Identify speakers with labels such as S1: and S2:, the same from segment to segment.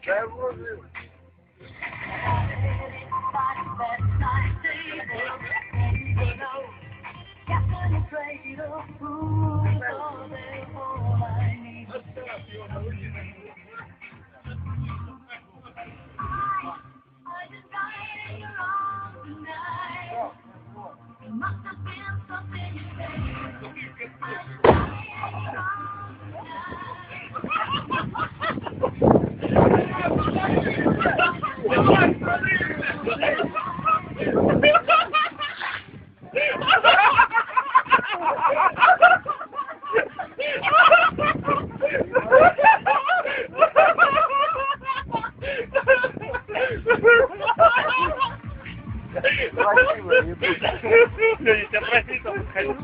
S1: Дай вложил. Красиво, не буду.
S2: Я тебя просить, там подходи.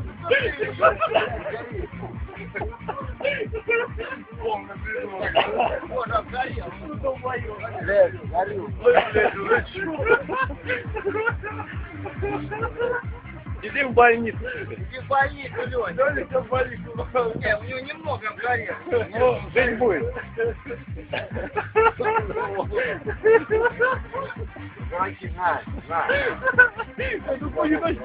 S1: Полно безумно. Боже, обгорел. Ну, долбоёб. Горю.
S2: Иди в больницу.
S1: Иди в больницу, Лёнь. Лёнька в больницу. Не, у него немного обгорел.
S2: Ну, жить будет.
S1: Дураки, на, на.
S2: Я думаю, ебать,